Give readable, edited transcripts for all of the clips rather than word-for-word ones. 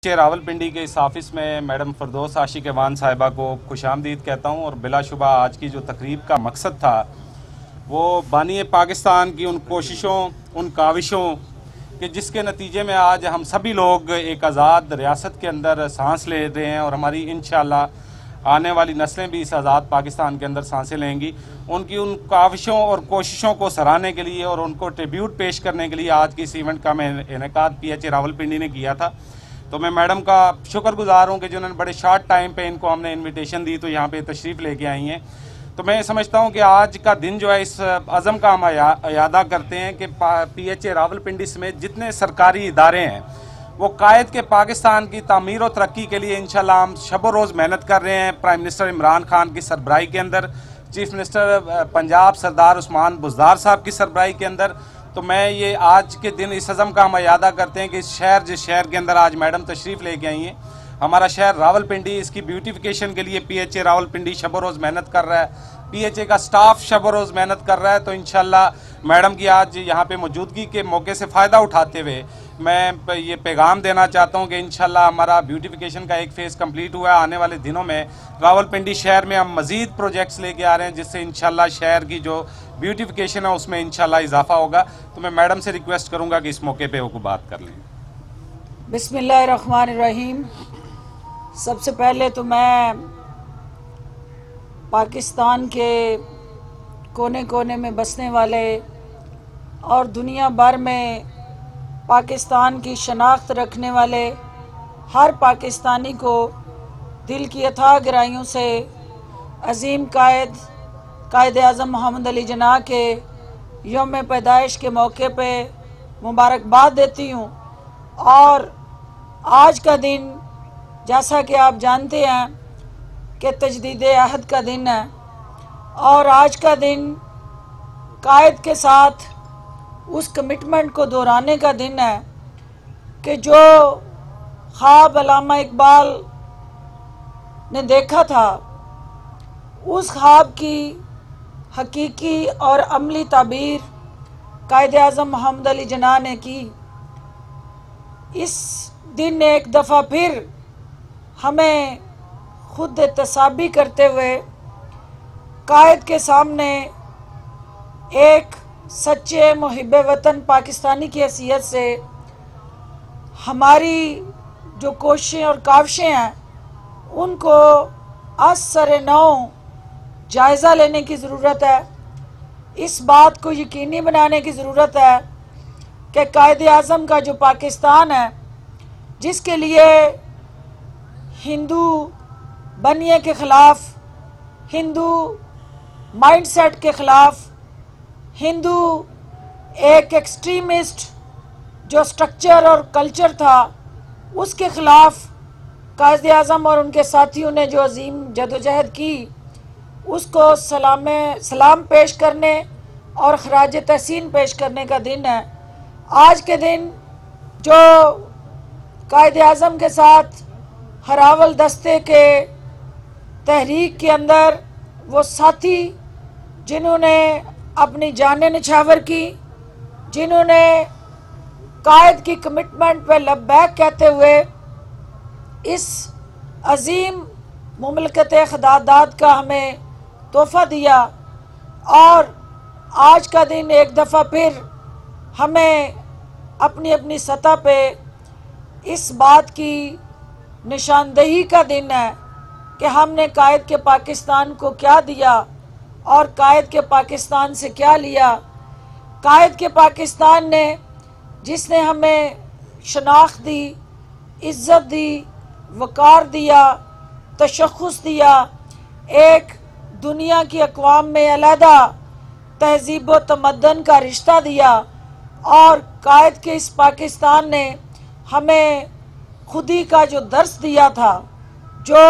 रावलपिंडी के इस ऑफिस में मैडम फरदौस आशिक एवान साहिबा को खुशामदीद कहता हूँ और बिलाशुबा आज की जो तकरीब का मकसद था वो बानी पाकिस्तान की उन कोशिशों, उन काविशों कि जिसके नतीजे में आज हम सभी लोग एक आज़ाद रियासत के अंदर सांस ले रहे हैं और हमारी इंशाअल्लाह आने वाली नस्लें भी इस आज़ाद पाकिस्तान के अंदर सांसें लेंगी। उनकी उन काविशों और कोशिशों को सराहने के लिए और उनको ट्रिब्यूट पेश करने के लिए आज की इस इवेंट का इनेकाद PHA रावलपिंडी ने किया था। तो मैं मैडम का शुक्रगुजार हूँ कि जिन्होंने बड़े शॉर्ट टाइम पे इनको हमने इनविटेशन दी तो यहाँ पे तशरीफ़ लेके आई हैं। तो मैं समझता हूँ कि आज का दिन जो है इस अज़म का हम यादा करते हैं कि PHA रावलपिंडी समेत जितने सरकारी इदारे हैं वो कायद के पाकिस्तान की तामीर और तरक्की के लिए इंशाल्लाह हम शब रोज़ मेहनत कर रहे हैं। प्राइम मिनिस्टर इमरान खान की सरबराही के अंदर, चीफ मिनिस्टर पंजाब सरदार उस्मान बुज़दार साहब की सरबराही के अंदर। तो मैं ये आज के दिन इस अज़म का हम यादा करते हैं कि इस शहर जिस शहर के अंदर आज मैडम तशरीफ़ लेके आई हैं, हमारा शहर रावलपिंडी, इसकी ब्यूटिफिकेशन के लिए PHA रावलपिंडी शब रोज़ मेहनत कर रहा है। PHA का स्टाफ शब रोज़ मेहनत कर रहा है। तो इंशाल्लाह मैडम की आज यहाँ पे मौजूदगी के मौके से फ़ायदा उठाते हुए मैं ये पैगाम देना चाहता हूँ कि इंशाल्लाह हमारा ब्यूटिफिकेशन का एक फ़ेज़ कंप्लीट हुआ है। आने वाले दिनों में रावलपिंडी शहर में हम मज़ीद प्रोजेक्ट्स लेके आ रहे हैं जिससे इंशाल्लाह शहर की जो ब्यूटिफिकेशन है उसमें इंशाल्लाह इजाफा होगा। तो मैं मैडम से रिक्वेस्ट करूँगा कि इस मौके पर वो बात कर लें। बिस्मिल्लाहिर्रहमानिर्रहीम। सबसे पहले तो मैं पाकिस्तान के कोने कोने में बसने वाले और दुनिया भर में पाकिस्तान की शनाख्त रखने वाले हर पाकिस्तानी को दिल की अथाह गहराइयों से अज़ीम कायद आज़म मोहम्मद अली जिन्नाह के यौम पैदाइश के मौके पे मुबारकबाद देती हूँ। और आज का दिन जैसा कि आप जानते हैं कि तजदीद अहद का दिन है और आज का दिन कायद के साथ उस कमिटमेंट को दोहराने का दिन है कि जो ख्वाब अल्लामा इकबाल ने देखा था उस ख्वाब की हकीकी और अमली ताबीर कायद आज़म मोहम्मद अली जिन्नाह ने की। इस दिन एक दफ़ा फिर हमें खुद तसाबी करते हुए कायद के सामने एक सच्चे मुहिब वतन पाकिस्तानी की हैसियत से हमारी जो कोशिशें और काविशें हैं उनको असर नौ जायज़ा लेने की ज़रूरत है। इस बात को यकीनी बनाने की ज़रूरत है कि कायद आज़म का जो पाकिस्तान है जिसके लिए हिंदू बनिए के ख़िलाफ़, हिंदू माइंडसेट के ख़िलाफ़, हिंदू एक एक्सट्रीमिस्ट जो स्ट्रक्चर और कल्चर था उसके ख़िलाफ़ कायद आज़म और उनके साथियों ने जो अजीम जदोजहद की उसको सलाम पेश करने और खराज तहसीन पेश करने का दिन है। आज के दिन जो कायद आज़म के साथ हरावल दस्ते के तहरीक के अंदर वो साथी जिन्होंने अपनी जानें निछावर की, जिन्होंने कायद की कमिटमेंट पर लब्बैक कहते हुए इस अजीम मुमलकत ख़दादात का हमें तोहफ़ा दिया। और आज का दिन एक दफ़ा फिर हमें अपनी अपनी सतह पे इस बात की निशानदेही का दिन है कि हमने कायद के पाकिस्तान को क्या दिया और कायद के पाकिस्तान से क्या लिया। कायद के पाकिस्तान ने जिसने हमें शनाख्त दी, इज़्ज़त दी, वक़ार दिया, तशख़्ख़ुस दिया, एक दुनिया की अक़वाम में अलहदा तहज़ीब व तमद्दन का रिश्ता दिया। और कायद के इस पाकिस्तान ने हमें खुदी का जो दर्स दिया था, जो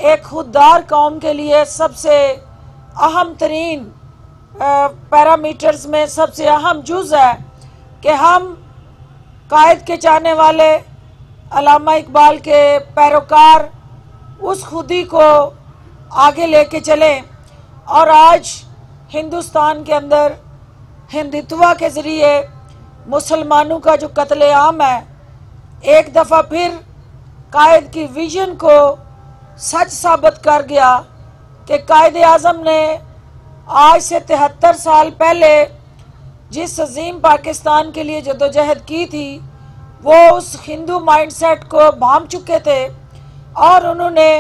एक खुददार कौम के लिए सबसे अहम तरीन पैरामीटर्स में सबसे अहम जुज़ है कि हम कायद के चाहने वाले अल्लामा इकबाल के पैरोकार उस खुदी को आगे लेके चलें। और आज हिंदुस्तान के अंदर हिंदुत्व के ज़रिए मुसलमानों का जो कत्लेआम है, एक दफ़ा फिर कायद की विजन को सच साबित कर गया कि कायद आज़म ने आज से 73 साल पहले जिस अजीम पाकिस्तान के लिए जद्दोजहद की थी, वो उस हिंदू माइंडसेट को भांप चुके थे और उन्होंने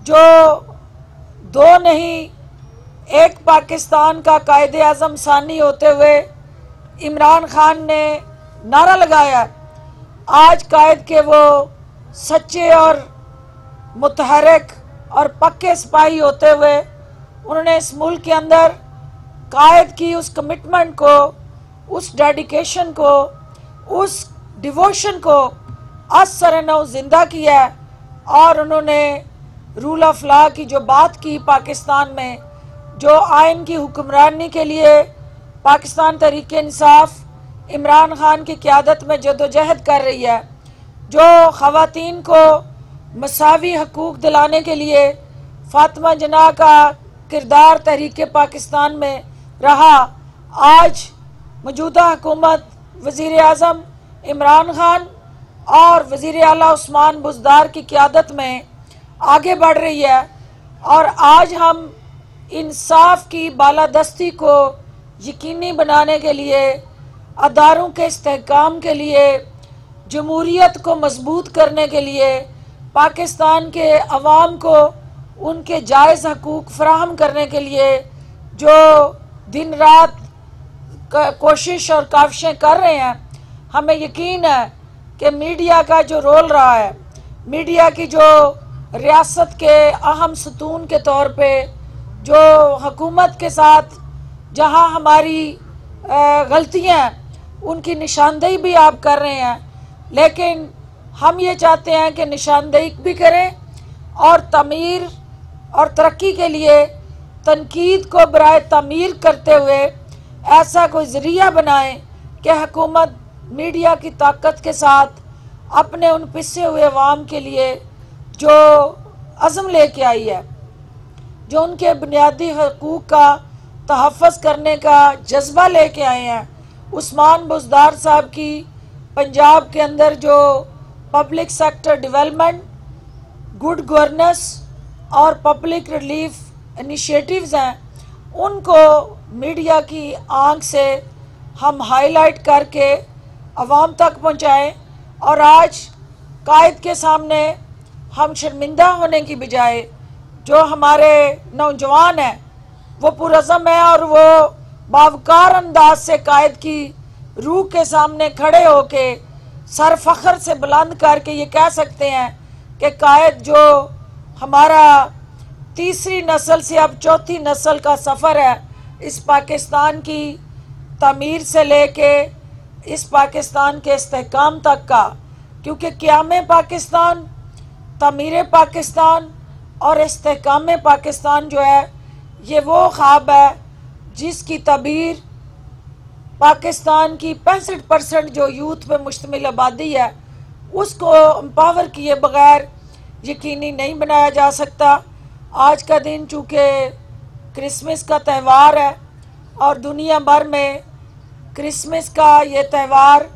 जो दो नहीं एक पाकिस्तान का कायद आज़म सानी होते हुए इमरान खान ने नारा लगाया। आज कायद के वो सच्चे और मुतहरक और पक्के सिपाही होते हुए उन्होंने इस मुल्क के अंदर कायद की उस कमिटमेंट को, उस डेडिकेशन को, उस डिवोशन को असर नौ जिंदा किया है और उन्होंने रूल ऑफ लॉ की जो बात की पाकिस्तान में, जो आइन की हुक्मरानी के लिए पाकिस्तान तहरीक इंसाफ इमरान खान की क़यादत में जद्दोजहद कर रही है, जो ख़वातीन को मसावी हकूक़ दिलाने के लिए फातिमा जना का किरदार तहरीक पाकिस्तान में रहा। आज मौजूदा हुकूमत वज़ीर आज़म इमरान खान और वज़ीर आला उस्मान बुज़दार की क़यादत में आगे बढ़ रही है और आज हम इंसाफ की बालादस्ती को यकीनी बनाने के लिए, अदारों के इस्तेहकाम के लिए, जमहूरियत को मजबूत करने के लिए, पाकिस्तान के अवाम को उनके जायज़ हकूक़ फराहम करने के लिए जो दिन रात कोशिश और काविशें कर रहे हैं, हमें यकीन है कि मीडिया का जो रोल रहा है, मीडिया की जो रियासत के अहम सतून के तौर पे जो हुकूमत के साथ जहां हमारी गलतियां उनकी निशानदेही भी आप कर रहे हैं, लेकिन हम ये चाहते हैं कि निशानदेही भी करें और तमीर और तरक्की के लिए तनकीद को बराए तमीर करते हुए ऐसा कोई ज़रिया बनाएं कि हुकूमत मीडिया की ताकत के साथ अपने उन पिसे हुए अवाम के लिए जो अज़म लेके आई है, जो उनके बुनियादी हकूक़ का तहफ़्फ़ुज़ करने का जज्बा लेके आए हैं। उस्मान बुज़दार साहब की पंजाब के अंदर जो public sector development, good governance और पब्लिक रिलीफ इनिशिएटिव्स हैं, उनको मीडिया की आंख से हम हाईलाइट करके अवाम तक पहुंचाएं और आज कायद के सामने हम शर्मिंदा होने की बजाय जो हमारे नौजवान हैं वो पुरज़म है और वो बावकार अंदाज से कायद की रूह के सामने खड़े होके सर फख्र से बुलंद करके ये कह सकते हैं कि कायद जो हमारा तीसरी नस्ल से अब चौथी नस्ल का सफ़र है इस पाकिस्तान की तमीर से लेके इस पाकिस्तान के इस्तेहकाम तक का, क्योंकि क़याम पाकिस्तान, तमीर पाकिस्तान और इस्तेहकाम पाकिस्तान जो है ये वो ख्वाब है जिसकी तबीर पाकिस्तान की 65% जो यूथ पे मुश्तमिल आबादी है उसको एम्पावर किए बगैर यकीनी नहीं बनाया जा सकता। आज का दिन चूँकि क्रिसमस का त्यौहार है और दुनिया भर में क्रिसमस का ये त्यौहार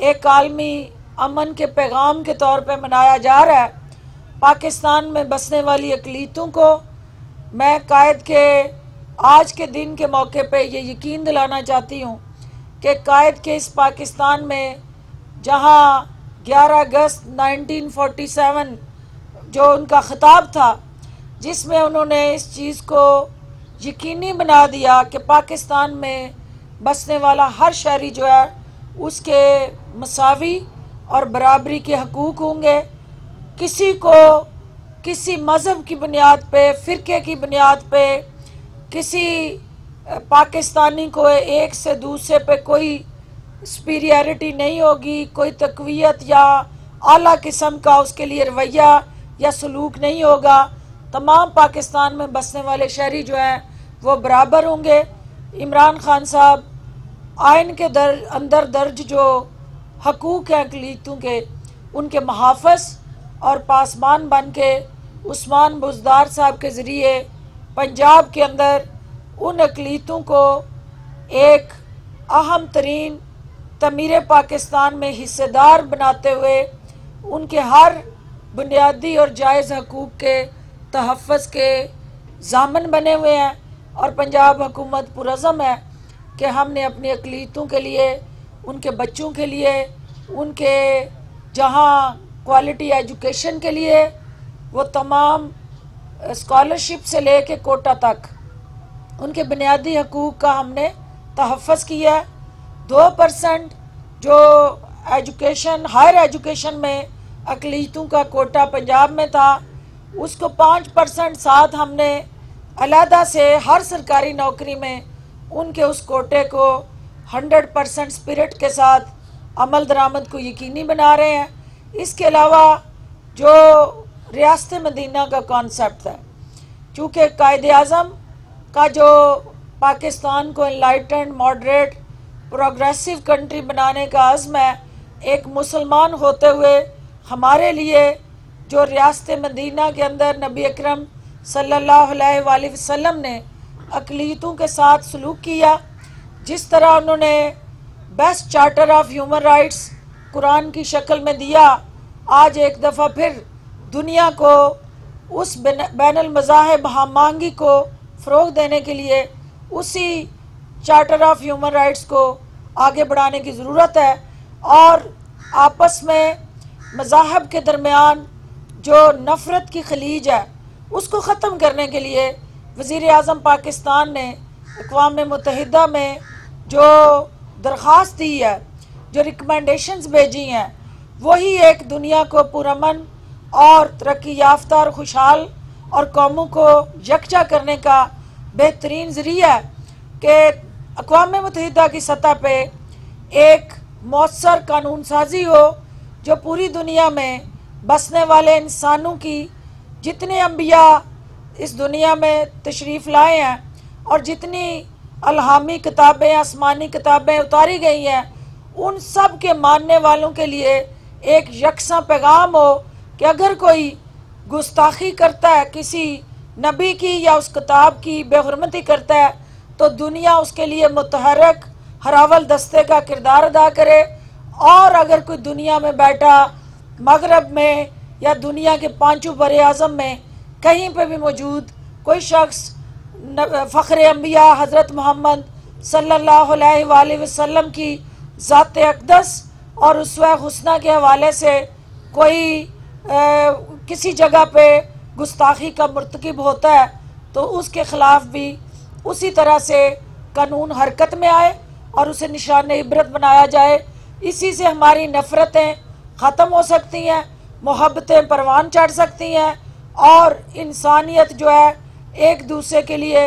एक आलमी अमन के पैगाम के तौर पे मनाया जा रहा है, पाकिस्तान में बसने वाली अक़लीतों को मैं कायद के आज के दिन के मौके पे ये यकीन दिलाना चाहती हूँ कि कायद के इस पाकिस्तान में जहाँ 11 अगस्त 1947 जो उनका ख़िताब था, जिसमें उन्होंने इस चीज़ को यकीनी बना दिया कि पाकिस्तान में बसने वाला हर शहरी जो है उसके मसावी और बराबरी के हकूक़ होंगे। किसी को किसी मज़हब की बुनियाद पे, फ़िरके की बुनियाद पे, किसी पाकिस्तानी को एक से दूसरे पे कोई सुपीरियरिटी नहीं होगी, कोई तकवीयत या आला किस्म का उसके लिए रवैया या सलूक नहीं होगा। तमाम पाकिस्तान में बसने वाले शहरी जो हैं वो बराबर होंगे। इमरान खान साहब आइन के अंदर दर्ज जो हकूक़ हैं अक़लीतों के, उनके मुहाफ़िज़ और पासबान बन के उस्मान बुज़दार साहब के ज़रिए पंजाब के अंदर उन अक़लीतों को एक अहम तरीन तमीर पाकिस्तान में हिस्सेदार बनाते हुए उनके हर बुनियादी और जायज़ हकूक़ के तहफ़्फ़ुज़ के ज़ामन बने हुए हैं। और पंजाब हुकूमत पुरज़म है कि हमने अपनी अक़लीतों के लिए, उनके बच्चों के लिए, उनके जहाँ क्वालिटी एजुकेशन के लिए वो तमाम स्कॉलरशिप से ले के कोटा तक उनके बुनियादी हकूक़ का हमने तहफ़्फ़ुज़ किया है। 2% जो एजुकेशन, हायर एजुकेशन में अक़लीतों का कोटा पंजाब में था, उसको 5% साथ हमने अलहदा से हर सरकारी नौकरी में उनके उस कोटे को 100% स्पिरिट के साथ अमल दरामद को यकीनी बना रहे हैं। इसके अलावा जो रियासत मदीना का कॉन्सेप्ट है, चूँकि कायदे आज़म का जो पाकिस्तान को एनलाइटेंड, मॉडरेट, प्रोग्रेसिव कंट्री बनाने का अज़्म है, एक मुसलमान होते हुए हमारे लिए जो रियासत मदीना के अंदर नबी अकरम सल्लल्लाहु अलैहि वसल्लम ने अक़लीतों के साथ सलूक किया, जिस तरह उन्होंने best charter of human rights Quran की शक्ल में दिया, आज एक दफ़ा फिर दुनिया को उस बैनुल मज़ाहिब हमआहंगी को फ़रोग़ देने के लिए उसी चार्टर ऑफ ह्यूमन राइट्स को आगे बढ़ाने की ज़रूरत है। और आपस में मज़ाहब के दरमियान जो नफ़रत की खलीज है उसको ख़त्म करने के लिए वज़ीर आज़म पाकिस्तान ने अक़वाम मुत्तहिदा में जो दरख्वास्त दी है, जो रिकमेंडेशंस भेजी हैं, वही एक दुनिया को पुरअमन और तरक्की याफ्ता और खुशहाल और कौमों को यकजा करने का बेहतरीन ज़रिया है कि अक़वाम मुत्तहिदा की सतह पे एक मौसर कानून साजी हो जो पूरी दुनिया में बसने वाले इंसानों की, जितने अंबिया इस दुनिया में तशरीफ़ लाए हैं और जितनी अलहामी किताबें, आसमानी किताबें उतारी गई हैं, उन सब के मानने वालों के लिए एक यकसा पैगाम हो कि अगर कोई गुस्ताखी करता है किसी नबी की या उस किताब की बेहुरमती करता है तो दुनिया उसके लिए मुतहर्रिक हरावल दस्ते का किरदार अदा करे। और अगर कोई दुनिया में बैठा मगरब में या दुनिया के पांचों बरे आज़म में कहीं पे भी मौजूद कोई शख्स फ़ख्र अंबिया हज़रत मोहम्मद सल्लल्लाहु अलैहि वसल्लम की ज़ात अक़दस और उसवा हुस्ना के हवाले से कोई किसी जगह पे गुस्ताखी का मुर्तकिब होता है तो उसके ख़िलाफ़ भी उसी तरह से कानून हरकत में आए और उसे निशान इबरत बनाया जाए। इसी से हमारी नफ़रतें ख़त्म हो सकती हैं, मोहब्बतें परवान चढ़ सकती हैं और इंसानियत जो है एक दूसरे के लिए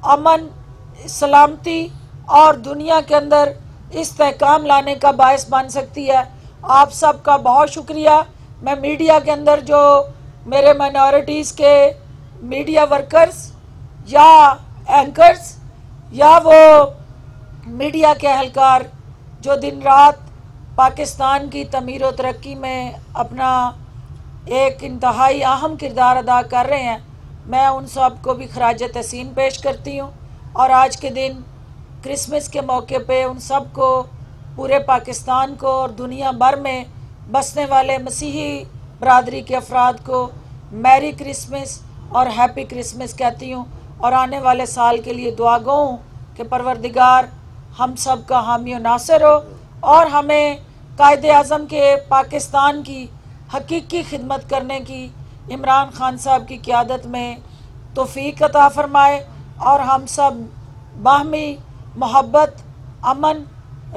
अमन, सलामती और दुनिया के अंदर इस्तेहकाम लाने का बायस बन सकती है। आप सबका बहुत शुक्रिया। मैं मीडिया के अंदर जो मेरे माइनॉरिटीज़ के मीडिया वर्कर्स या एंकर्स या वो मीडिया के अहलकार जो दिन रात पाकिस्तान की तमीर व तरक्की में अपना एक इंतहाई अहम किरदार अदा कर रहे हैं, मैं उन सब को भी खराज तहसीन पेश करती हूँ। और आज के दिन क्रिसमस के मौके पे उन सब को, पूरे पाकिस्तान को और दुनिया भर में बसने वाले मसीही बरादरी के अफराद को मैरी क्रिसमस और हैप्पी क्रिसमस कहती हूँ। और आने वाले साल के लिए दुआ गो हूँ कि परवरदिगार हम सब का हामी और नासिर हो और हमें कायदे आज़म के पाकिस्तान की हकीकी खिदमत करने की इमरान खान साहब की क़ियादत में तौफ़ीक़ अता फ़रमाए और हम सब बाहमी मोहब्बत, अमन,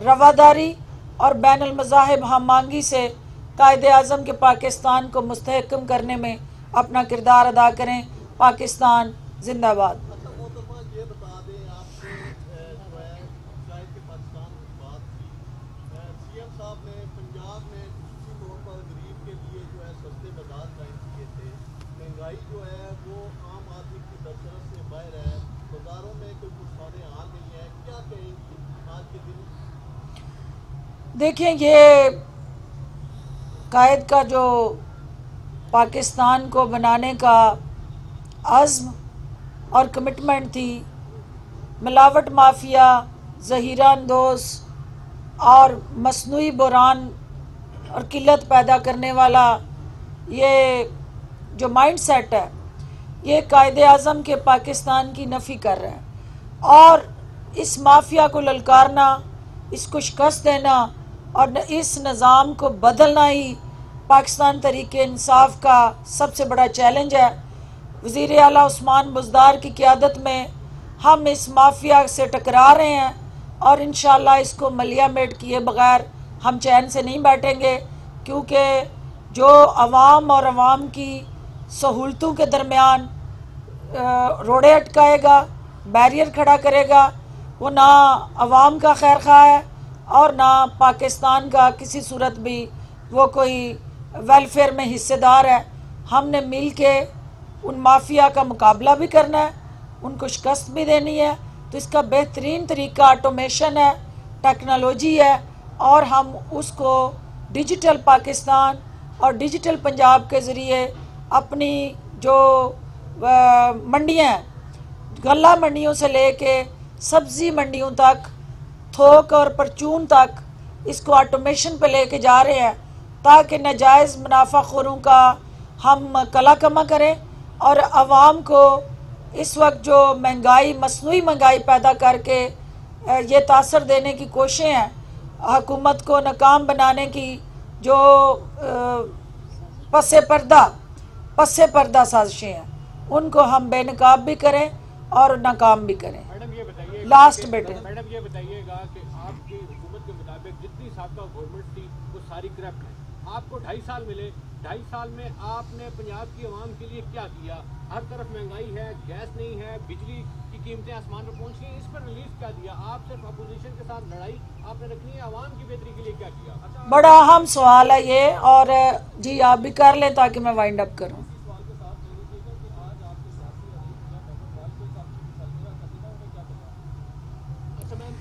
रवादारी और बैनुल मज़ाहिब हमआहंगी से कायदे आज़म के पाकिस्तान को मुस्तहकम करने में अपना किरदार अदा करें। पाकिस्तान जिंदाबाद। देखिए, ये कायद का जो पाकिस्तान को बनाने का अज़्म और कमिटमेंट थी, मिलावट माफिया, ज़हीरा अंदोज़ और मसनूई बुरान और किल्लत पैदा करने वाला ये जो माइंड सेट है, ये कायदे आज़म के पाकिस्तान की नफ़ी कर रहा है। और इस माफिया को ललकारना, इसको शिकस्त देना और इस निज़ाम को बदलना ही पाकिस्तान तरीके इंसाफ का सबसे बड़ा चैलेंज है। वज़ीर आला उस्मान बुज़दार की क़ियादत में हम इस माफिया से टकरा रहे हैं और इंशाअल्लाह इसको मलियामेट किए बग़ैर हम चैन से नहीं बैठेंगे, क्योंकि जो अवाम और अवाम की सहूलतों के दरमियान रोड़े अटकाएगा, बैरियर खड़ा करेगा, वो ना अवाम का खैर खा है और ना पाकिस्तान का किसी सूरत भी वो कोई वेलफेयर में हिस्सेदार है। हमने मिल के उन माफिया का मुकाबला भी करना है, उनको शिकस्त भी देनी है। तो इसका बेहतरीन तरीका ऑटोमेशन है, टेक्नोलॉजी है, और हम उसको डिजिटल पाकिस्तान और डिजिटल पंजाब के ज़रिए अपनी जो मंडियाँ हैं, गल्ला मंडियों से लेके सब्ज़ी मंडियों तक, थोक और परचून तक, इसको ऑटोमेशन पे लेके जा रहे हैं ताकि नाजायज़ मुनाफाखोरों का हम कला कमा करें और आवाम को इस वक्त जो महंगाई, मसनूई महंगाई पैदा करके ये तासर देने की कोशिशें हैं, हुकूमत को नाकाम बनाने की जो पसे पर्दा साजिशें हैं, उनको हम बेनकाब भी करें और नाकाम भी करें। मैडम ये बताइए, लास्ट बेटे मैडम ये बताइएगा कि आपकी हुकूमत के मुताबिक जितनी साबका गवर्नमेंट थी वो सारी करप्ट है। आपको 2.5 साल मिले, 2.5 साल में आपने पंजाब की आवाम के लिए क्या किया? हर तरफ महंगाई है, गैस नहीं है, बिजली की कीमतें आसमान पर पहुंच गई, इस पर रिलीफ क्या दिया? आप सिर्फ अपोजिशन के साथ लड़ाई आपने रखनी है, आवाम की बेहतरी के लिए क्या किया? बड़ा अहम सवाल है ये, और जी आप भी कर लें ताकि मैं वाइंड अप करूँ।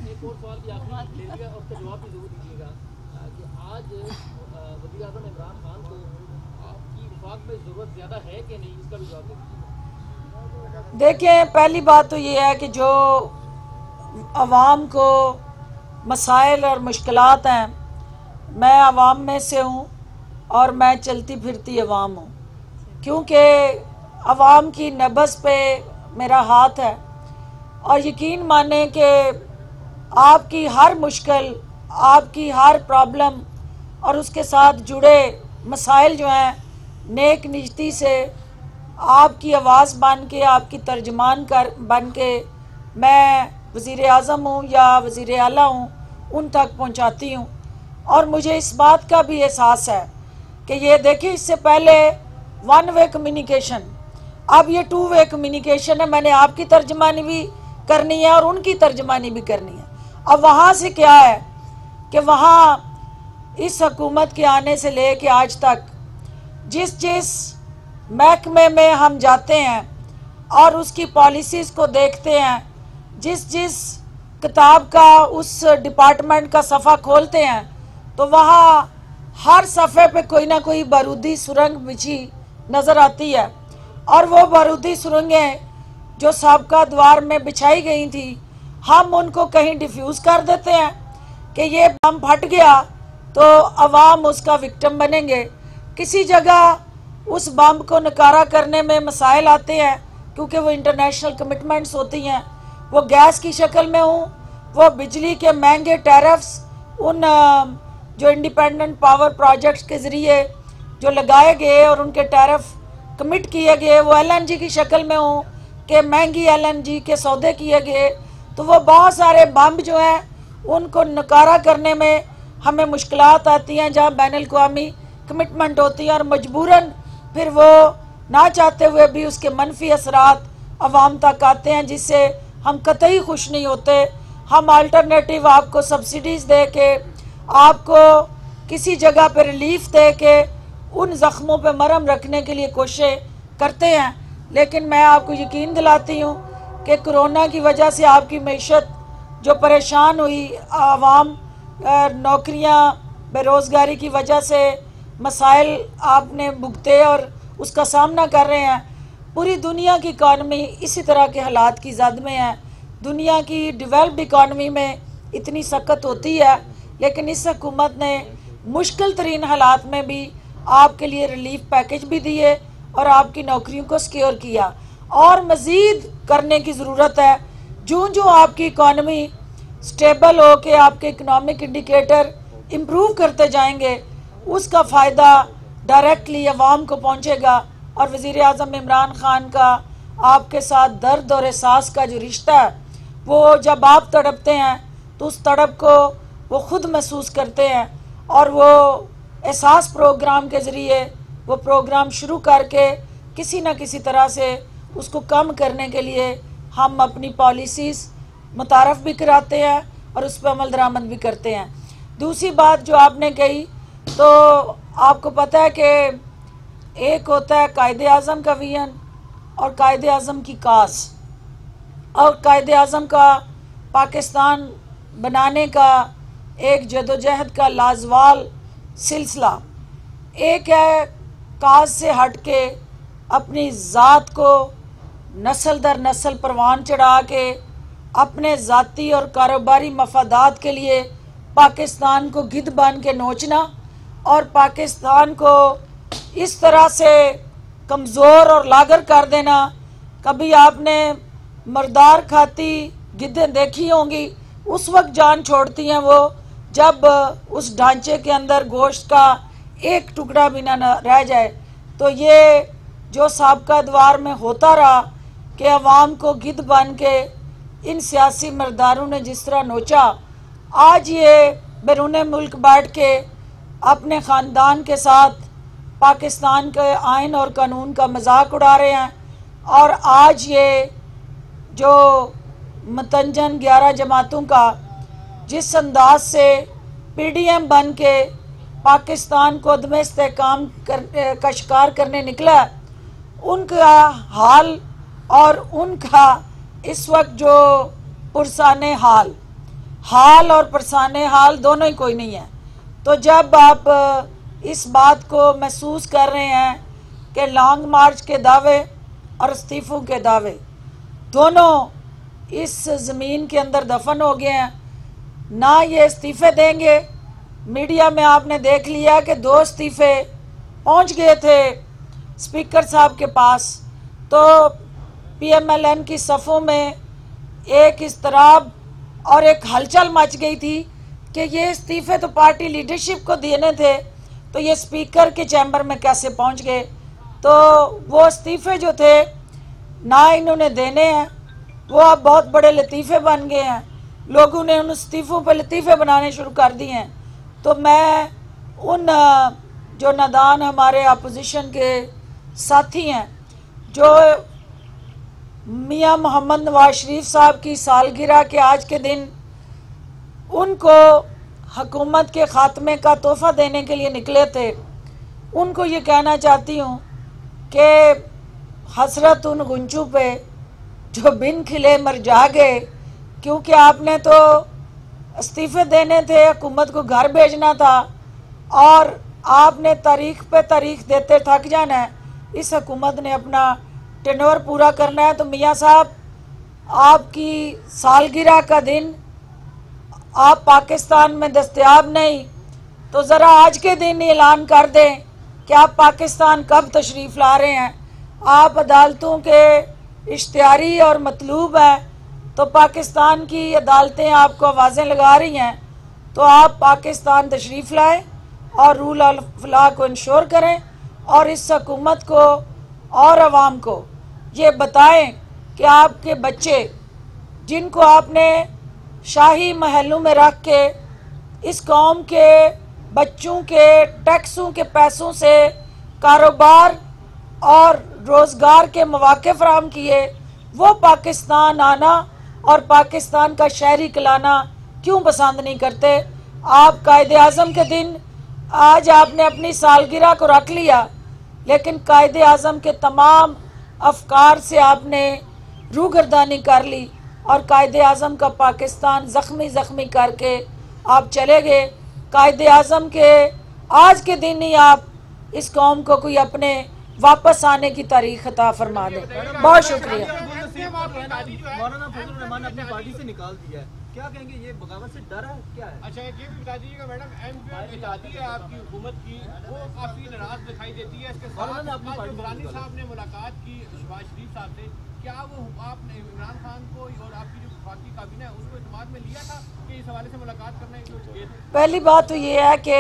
एक और सवाल की आपने ले लिया और उसका जवाब भी जरूर दीजिएगा कि आज वज़ीर आज़म इमरान खान को आपकी वफाक में ज़रूरत ज़्यादा है कि नहीं, इसका भी जवाब दीजिएगा। देखें, पहली बात तो ये है कि जो आवाम को मसाइल और मुश्किलात हैं, मैं आवाम में से हूँ और मैं चलती फिरती आवाम हूँ, क्योंकि आवाम की नब्ज़ पे मेरा हाथ है। और यकीन माने कि आपकी हर मुश्किल, आपकी हर प्रॉब्लम और उसके साथ जुड़े मसाइल जो हैं, नेक नियति से आपकी आवाज़ बन के, आपकी तर्जमान बन के मैं वज़ीर आज़म हूँ या वज़ीर आला हूँ, उन तक पहुँचाती हूँ। और मुझे इस बात का भी एहसास है कि ये देखिए, इससे पहले 1 वे कम्युनिकेशन, अब ये 2 वे कम्युनिकेशन है। मैंने आपकी तर्जमानी भी करनी है और उनकी तर्जमानी भी करनी है। अब वहाँ से क्या है कि वहाँ इस हुकूमत के आने से ले के आज तक जिस जिस महकमे में हम जाते हैं और उसकी पॉलिसीज़ को देखते हैं, जिस जिस किताब का उस डिपार्टमेंट का सफ़ा खोलते हैं, तो वहाँ हर सफ़े पे कोई ना कोई बारूदी सुरंग बिछी नज़र आती है। और वो बारूदी सुरंगें जो साबका द्वार में बिछाई गई थी, हम उनको कहीं डिफ्यूज़ कर देते हैं कि ये बम फट गया तो अवाम उसका विक्टिम बनेंगे। किसी जगह उस बम को नकारा करने में मसाइल आते हैं, क्योंकि वो इंटरनेशनल कमिटमेंट्स होती हैं, वो गैस की शक्ल में हो, वो बिजली के महंगे टैरिफ्स उन जो इंडिपेंडेंट पावर प्रोजेक्ट्स के ज़रिए जो लगाए गए और उनके टैरिफ कमिट किए गए, वो LNG की शक्ल में हो कि महंगी LNG के सौदे किए गए। तो वो बहुत सारे बम जो हैं उनको नकारा करने में हमें मुश्किलात आती हैं, जहाँ बैनुल-अक़वामी कमिटमेंट होती है और मजबूरन फिर वो ना चाहते हुए भी उसके मनफी असरात अवाम तक आते हैं, जिससे हम कतई खुश नहीं होते। हम अल्टरनेटिव आपको सब्सिडीज़ दे के, आपको किसी जगह पर रिलीफ दे के उन ज़ख्मों पे मरहम रखने के लिए कोशिश करते हैं, लेकिन मैं आपको यकीन दिलाती हूँ कि कोरोना की वजह से आपकी मईशत जो परेशान हुई, आवाम नौकरियाँ, बेरोज़गारी की वजह से मसाइल आपने भुगते और उसका सामना कर रहे हैं। पूरी दुनिया की इकानमी इसी तरह के हालात की जद में है। दुनिया की डेवलप्ड इकानमी में इतनी सख्त होती है, लेकिन इस हुकूमत ने मुश्किल तरीन हालात में भी आपके लिए रिलीफ पैकेज भी दिए और आपकी नौकरियों को सिक्योर किया। और मज़ीद करने की ज़रूरत है। जो जो आपकी इकॉनमी स्टेबल हो के आपके इकनॉमिक इंडिकेटर इम्प्रूव करते जाएंगे, उसका फ़ायदा डायरेक्टली अवाम को पहुँचेगा। और वज़ीर आज़म इमरान ख़ान का आपके साथ दर्द और एहसास का जो रिश्ता है, वो जब आप तड़पते हैं तो उस तड़प को वो ख़ुद महसूस करते हैं। और वो एहसास प्रोग्राम के ज़रिए वो प्रोग्राम शुरू करके किसी न किसी तरह से उसको कम करने के लिए हम अपनी पॉलिसीज़ मुतारफ़ भी कराते हैं और उस पर अमल दरामद भी करते हैं। दूसरी बात जो आपने कही, तो आपको पता है कि एक होता है कायदे आज़म का विजन और कायदे आज़म की कास, और कायदे आज़म का पाकिस्तान बनाने का एक जदोजहद का लाजवाल सिलसिला। एक है काज से हट के अपनी ज़ात को नस्ल दर नस्ल परवान चढ़ा के अपने ज़ाती और कारोबारी मफादात के लिए पाकिस्तान को गिद्ध बन के नोचना और पाकिस्तान को इस तरह से कमज़ोर और लागर कर देना। कभी आपने मर्दार खाती गिद्धें देखी होंगी, उस वक्त जान छोड़ती हैं वो जब उस ढांचे के अंदर गोश्त का एक टुकड़ा भी ना रह जाए। तो ये जो साबका दवार में होता रहा कि अवाम को गिद्ध बन के इन सियासी मर्दारों ने जिस तरह नोचा, आज ये बैरून मुल्क बैठ के अपने ख़ानदान के साथ पाकिस्तान के आइन और कानून का मजाक उड़ा रहे हैं। और आज ये जो मतंजन 11 जमातों का जिस अंदाज से PDM बन के पाकिस्तान को अदम इस्तेहकाम का शिकार करने निकला, उनका हाल और उनका इस वक्त जो पुरसाने हाल और पुरसाने हाल दोनों ही कोई नहीं है। तो जब आप इस बात को महसूस कर रहे हैं कि लॉन्ग मार्च के दावे और इस्तीफ़ों के दावे दोनों इस ज़मीन के अंदर दफन हो गए हैं, ना ये इस्तीफ़े देंगे। मीडिया में आपने देख लिया कि 2 इस्तीफ़े पहुंच गए थे स्पीकर साहब के पास, तो PMLN की सफ़ों में एक इस्तराब और एक हलचल मच गई थी कि ये इस्तीफ़े तो पार्टी लीडरशिप को देने थे, तो ये स्पीकर के चैम्बर में कैसे पहुंच गए। तो वो इस्तीफ़े जो थे ना इन्होंने देने हैं, वो अब बहुत बड़े लतीफ़े बन गए हैं। लोगों ने उन इस्तीफ़ों पर लतीफ़े बनाने शुरू कर दिए हैं। तो मैं उन जो नादान हमारे अपोजिशन के साथी हैं, जो मियां मोहम्मद नवाज शरीफ साहब की सालगिरह के आज के दिन उनको हुकूमत के ख़ात्मे का तोहफ़ा देने के लिए निकले थे, उनको ये कहना चाहती हूँ कि हसरत उन गुंचू पे जो बिन खिले मर जा गए, क्योंकि आपने तो इस्तीफ़े देने थे, हुकूमत को घर भेजना था और आपने तारीख पे तारीख देते थक जाना है। इस हुकूमत ने अपना टेन्योर पूरा करना है। तो मियाँ साहब, आपकी सालगिरह का दिन आप पाकिस्तान में दस्तयाब नहीं, तो ज़रा आज के दिन ऐलान कर दें कि आप पाकिस्तान कब तशरीफ़ ला रहे हैं। आप अदालतों के इश्तिहारी और मतलूब हैं, तो पाकिस्तान की अदालतें आपको आवाज़ें लगा रही हैं, तो आप पाकिस्तान तशरीफ़ लाएँ और रूल ऑफ लॉ को इंश्योर करें और इस हुकूमत को और अवाम को ये बताएं कि आपके बच्चे जिनको आपने शाही महलों में रख के इस कौम के बच्चों के टैक्सों के पैसों से कारोबार और रोज़गार के मौके फराहम किए, वो पाकिस्तान आना और पाकिस्तान का शहरी कहलाना क्यों पसंद नहीं करते। आप कायदे आज़म के दिन आज आपने अपनी सालगिरह को रख लिया, लेकिन कायदे आज़म के तमाम अफकार से आपने रूगर्दानी कर ली और कायदे आज़म का पाकिस्तान ज़ख्मी करके आप चले गए। कायदे आज़म के आज के दिन ही आप इस कौम को कोई अपने वापस आने की तारीख अता फरमा दें। बहुत शुक्रिया। मौलाना फजल रहमान अपनी पार्टी से निकाल दिया है, क्या कहेंगे, ये बगावत से डर है क्या है? अच्छा एक ये भी बता दीजिएगा मैडम, एमक्यूएम चाहती है आपकी हुकूमत की, वो काफी नाराज दिखाई देती है। इसके साथ जो दुरानी साहब ने मुलाकात की शहबाज शरीफ साहब से, क्या वो आपने इमरान खान को और आपकी जो वफाकी काबीना है उसको इत्मीनान में लिया था कि इस हवाले से मुलाकात करने की? पहली बात तो ये है कि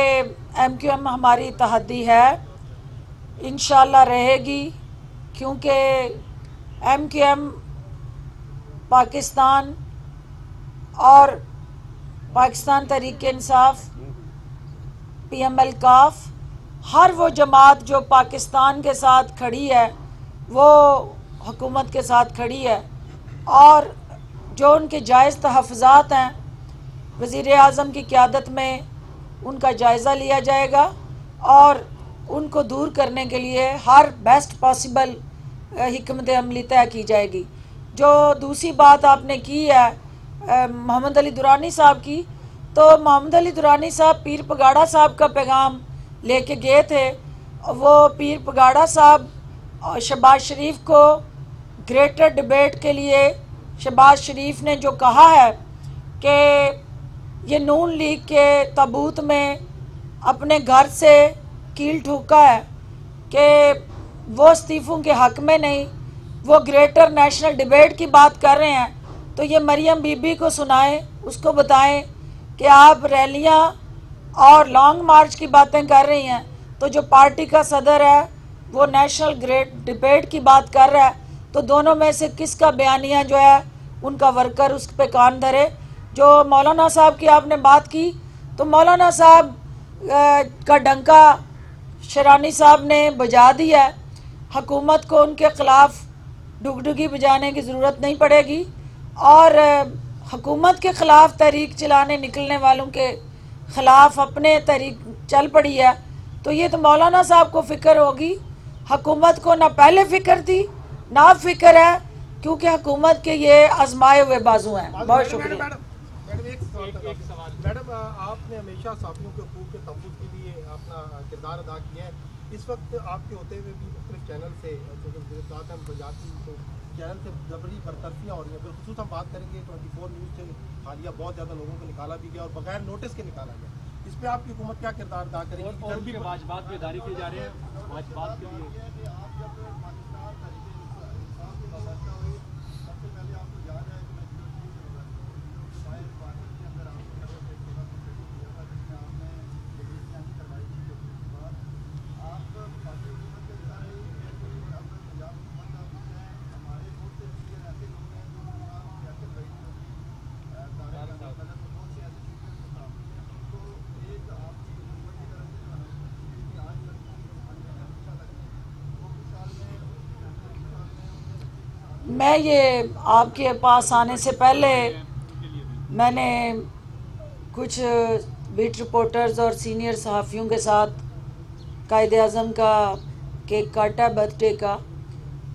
एमक्यूएम हमारी तहद्दी है, इंशाल्लाह रहेगी, क्योंकि एमक्यूएम पाकिस्तान और पाकिस्तान तहरीक इंसाफ, पीएमएल काफ, हर वो जमात जो पाकिस्तान के साथ खड़ी है वो हुकूमत के साथ खड़ी है, और जो उनके जायज़ तहफ़्फ़ुज़ात हैं वज़ीर आज़म की क़यादत में उनका जायज़ा लिया जाएगा और उनको दूर करने के लिए हर बेस्ट पॉसिबल हिकमत अमली तय की जाएगी। जो दूसरी बात आपने की है मोहम्मद अली दुरानी साहब की, तो मोहम्मद अली दुरानी साहब पीर पगाड़ा साहब का पैगाम लेके गए थे। वो पीर पगाड़ा साहब शहबाज शरीफ को ग्रेटर डिबेट के लिए, शहबाज शरीफ ने जो कहा है कि ये नून लीग के ताबूत में अपने घर से कील ठोका है कि वो इस्तीफ़ों के हक़ में नहीं, वो ग्रेटर नेशनल डिबेट की बात कर रहे हैं, तो ये मरियम बीबी को सुनाएं, उसको बताएं कि आप रैलियां और लॉन्ग मार्च की बातें कर रही हैं, तो जो पार्टी का सदर है वो नेशनल ग्रेट डिबेट की बात कर रहा है, तो दोनों में से किसका बयानिया जो है उनका वर्कर उस पर कान धरे। जो मौलाना साहब की आपने बात की, तो मौलाना साहब का डंका शरानी साहब ने बजा दिया है, हुकूमत को उनके ख़िलाफ़ डुगडुगी बजाने की ज़रूरत नहीं पड़ेगी, और हुकूमत के ख़िलाफ़ तहरीक चलाने निकलने वालों के ख़िलाफ़ अपने तहरीक चल पड़ी है। तो ये तो मौलाना साहब को फ़िक्र होगी, हुकूमत को ना पहले फ़िक्र थी ना फ़िक्र है, क्योंकि हुकूमत के ये आजमाए हुए बाजू हैं। बहुत शुक्रिया। मैडम आपने हमेशा साथियों के हकूक़ के तहफ़्फ़ुज़ के लिए अपना किरदार अदा किया है। इस वक्त आपके होते हुए भी मुख्तलिफ चैनल से चैनल से जबरी बरतरफियाँ हो रही हैं। बिलखुसूस हम बात करेंगे 24 न्यूज़ से हालिया बहुत ज़्यादा लोगों को निकाला भी गया और बगैर नोटिस के निकाला गया। इस पर आपकी हुकूमत क्या किरदार अदा करेगी? और भी वाजबात भी जारी किए जा रहे हैं, वाजबात के लिए मैं ये आपके पास आने से पहले मैंने कुछ बीट रिपोर्टर्स और सीनियर सहाफ़ियों के साथ कायद-ए-आज़म का केक काटा बर्थडे का।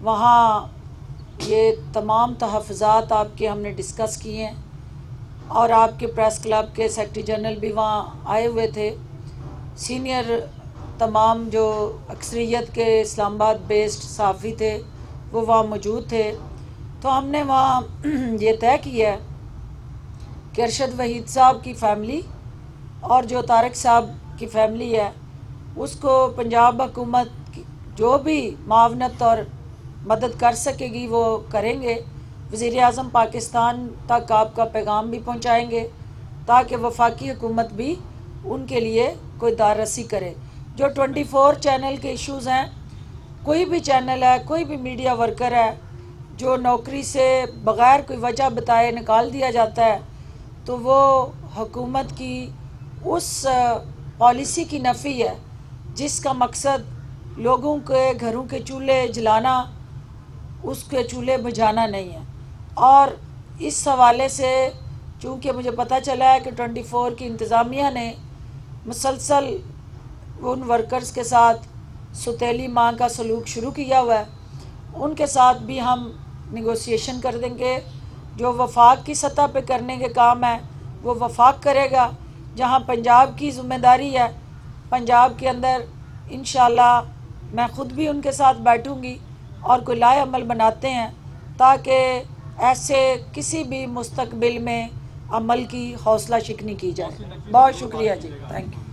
वहाँ ये तमाम तहफ़्फ़ुज़ात आपके हमने डिस्कस किए हैं, और आपके प्रेस क्लब के सेक्रेटरी जनरल भी वहाँ आए हुए थे। सीनियर तमाम जो अक्सरियत के इस्लामाबाद बेस्ड सहाफ़ी थे वो वहाँ मौजूद थे। तो हमने वहाँ ये तय किया है कि अरशद वहीद साहब की फ़ैमिली और जो तारक साहब की फ़ैमिली है उसको पंजाब हुकूमत जो भी मावनत और मदद कर सकेगी वो करेंगे। वज़ीर आज़म पाकिस्तान तक आपका पैगाम भी पहुँचाएँगे ताकि वफाकी हुकूमत भी उनके लिए कोई दाररसी करे। जो 24 चैनल के इश्यूज़ हैं, कोई भी चैनल है, कोई भी मीडिया वर्कर है जो नौकरी से बग़ैर कोई वजह बताए निकाल दिया जाता है, तो वो हुकूमत की उस पॉलिसी की नफ़ी है जिसका मकसद लोगों के घरों के चूल्हे जलाना, उसके चूल्हे बुझाना नहीं है। और इस हवाले से चूँकि मुझे पता चला है कि 24 की इंतज़ामिया ने मुसलसल उन वर्कर्स के साथ सुतेली माँ का सलूक शुरू किया हुआ है, उनके साथ भी हम नेगोशिएशन कर देंगे। जो वफाक की सतह पे करने के काम है वो वफाक करेगा। जहाँ पंजाब की ज़िम्मेदारी है, पंजाब के अंदर इंशाल्लाह मैं ख़ुद भी उनके साथ बैठूँगी और कोई लाए अमल बनाते हैं ताकि ऐसे किसी भी मुस्तकबिल में अमल की हौसला शिकनी की जाए। बहुत शुक्रिया जी, थैंक यू।